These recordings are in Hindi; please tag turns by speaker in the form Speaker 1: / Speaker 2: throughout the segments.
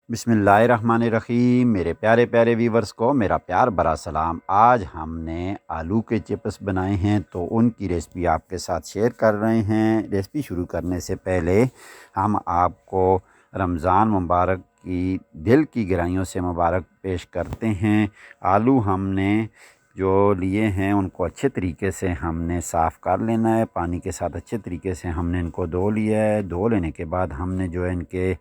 Speaker 1: बिस्मिल्लाहिर्रहमानिर्रहीम। मेरे प्यारे प्यारे व्यूवर्स को मेरा प्यार भरा सलाम। आज हमने आलू के चिप्स बनाए हैं तो उनकी रेसिपी आपके साथ शेयर कर रहे हैं। रेसिपी शुरू करने से पहले हम आपको रमज़ान मुबारक की दिल की गहराइयों से मुबारक पेश करते हैं। आलू हमने जो लिए हैं उनको अच्छे तरीके से हमने साफ़ कर लेना है। पानी के साथ अच्छे तरीके से हमने इनको धो लिया है। धो लेने के बाद हमने जो है इनके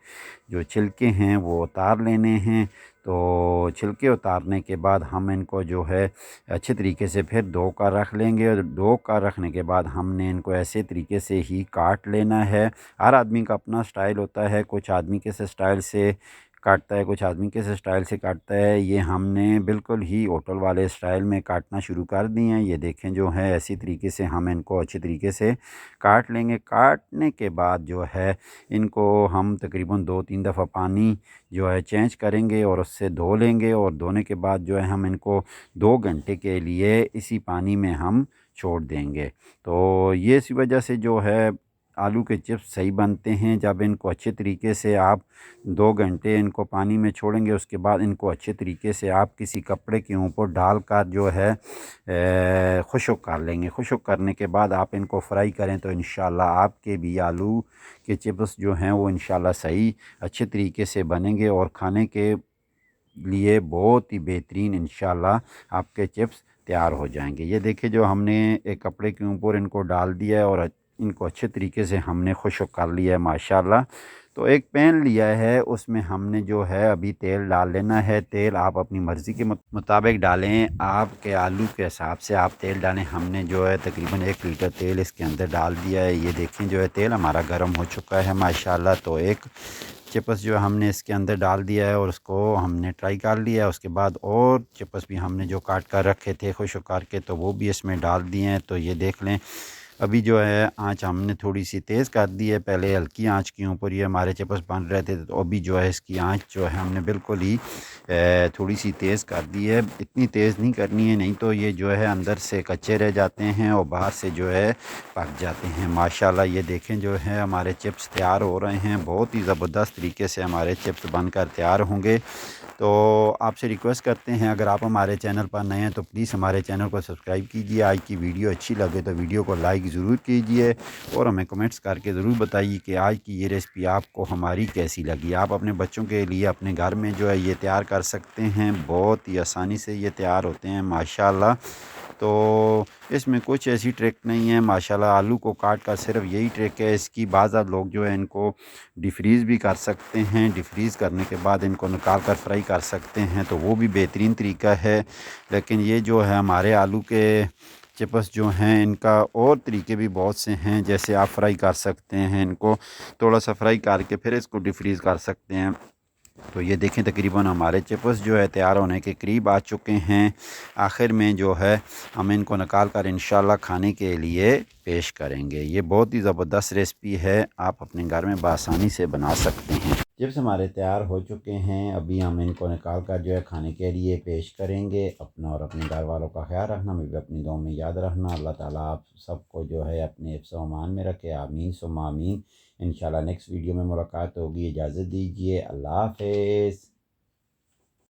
Speaker 1: जो छिलके हैं वो उतार लेने हैं। तो छिलके उतारने के बाद हम इनको जो है अच्छे तरीके से फिर धो कर रख लेंगे। और धो कर रखने के बाद हमने इनको ऐसे तरीके से ही काट लेना है। हर आदमी का अपना स्टाइल होता है, कुछ आदमी के स्टाइल से काटता है, कुछ आदमी के स्टाइल से काटता है। ये हमने बिल्कुल ही होटल वाले स्टाइल में काटना शुरू कर दिए हैं। ये देखें जो है ऐसी तरीके से हम इनको अच्छी तरीके से काट लेंगे। काटने के बाद जो है इनको हम तकरीबन 2-3 दफ़ा पानी जो है चेंज करेंगे और उससे धो लेंगे। और धोने के बाद जो है हम इनको 2 घंटे के लिए इसी पानी में हम छोड़ देंगे। तो ये इसी वजह से जो है आलू के चिप्स सही बनते हैं। जब इनको अच्छे तरीके से आप 2 घंटे इनको पानी में छोड़ेंगे, उसके बाद इनको अच्छे तरीके से आप किसी कपड़े के ऊपर डालकर जो है खुश्क कर लेंगे। खुश्क करने के बाद आप इनको फ्राई करें तो इंशाल्लाह आपके भी आलू के चिप्स जो हैं वो इंशाल्लाह सही अच्छे तरीके से बनेंगे और खाने के लिए बहुत ही बेहतरीन इंशाल्लाह आपके चिप्स तैयार हो जाएंगे। ये देखिए जो हमने एक कपड़े के ऊपर इनको डाल दिया है और इनको अच्छे तरीके से हमने खुश्क कर लिया है माशाल्लाह। तो एक पैन लिया है, उसमें हमने जो है अभी तेल डाल लेना है। तेल आप अपनी मर्ज़ी के मुताबिक डालें, आपके आलू के हिसाब से आप तेल डालें। हमने जो है तकरीबन 1 लीटर तेल इसके अंदर डाल दिया है। ये देखें जो है तेल हमारा गर्म हो चुका है माशाल्लाह। तो एक चिप्स जो हमने इसके अंदर डाल दिया है और उसको हमने ट्राई कर लिया है। उसके बाद और चिप्स भी हमने जो काट कर रखे थे खुश्क करके तो वो भी इसमें डाल दिए हैं। तो ये देख लें अभी जो है आँच हमने थोड़ी सी तेज़ कर दी है। पहले हल्की आँच के ऊपर ये हमारे चिप्स बन रहे थे, तो अभी जो है इसकी आँच जो है हमने बिल्कुल ही थोड़ी सी तेज़ कर दी है। इतनी तेज़ नहीं करनी है, नहीं तो ये जो है अंदर से कच्चे रह जाते हैं और बाहर से जो है पक जाते हैं माशाल्लाह। ये देखें जो है हमारे चिप्स तैयार हो रहे हैं। बहुत ही ज़बरदस्त तरीके से हमारे चिप्स बनकर तैयार होंगे। तो आपसे रिक्वेस्ट करते हैं, अगर आप हमारे चैनल पर नए हैं तो प्लीज़ हमारे चैनल को सब्सक्राइब कीजिए। आज की वीडियो अच्छी लगे तो वीडियो को लाइक ज़रूर कीजिए और हमें कमेंट्स करके ज़रूर बताइए कि आज की ये रेसिपी आपको हमारी कैसी लगी। आप अपने बच्चों के लिए अपने घर में जो है ये तैयार कर सकते हैं। बहुत ही आसानी से ये तैयार होते हैं माशाल्लाह। तो इसमें कुछ ऐसी ट्रिक नहीं है माशाल्लाह। आलू को काट कर सिर्फ यही ट्रिक है इसकी। बाज़ लोग जो है इनको डिफ्रीज़ भी कर सकते हैं। डिफ्रीज़ करने के बाद इनको निकाल कर फ्राई कर सकते हैं, तो वो भी बेहतरीन तरीका है। लेकिन ये जो है हमारे आलू के चिप्स जो हैं इनका और तरीके भी बहुत से हैं। जैसे आप फ्राई कर सकते हैं, इनको थोड़ा सा फ्राई करके फिर इसको डिफ्रीज़ कर सकते हैं। तो ये देखें तकरीबन हमारे चिप्स जो है तैयार होने के करीब आ चुके हैं। आखिर में जो है हम इनको निकाल कर इंशाल्लाह खाने के लिए पेश करेंगे। ये बहुत ही ज़बरदस्त रेसिपी है, आप अपने घर में बआसानी से बना सकते हैं। चिप्स हमारे तैयार हो चुके हैं। अभी हम इनको निकाल कर जो है खाने के लिए पेश करेंगे। अपना और अपने घर वालों का ख्याल रखना, मैं भी अपनी दुआ में याद रखना। अल्लाह ताला आप सबको जो है अपने हिफ्ज़ व अमान में रखे। आमीन सुम्मा आमीन। इंशाल्लाह नेक्स्ट वीडियो में मुलाकात होगी। इजाज़त दीजिए। अल्लाह हाफ़िज़।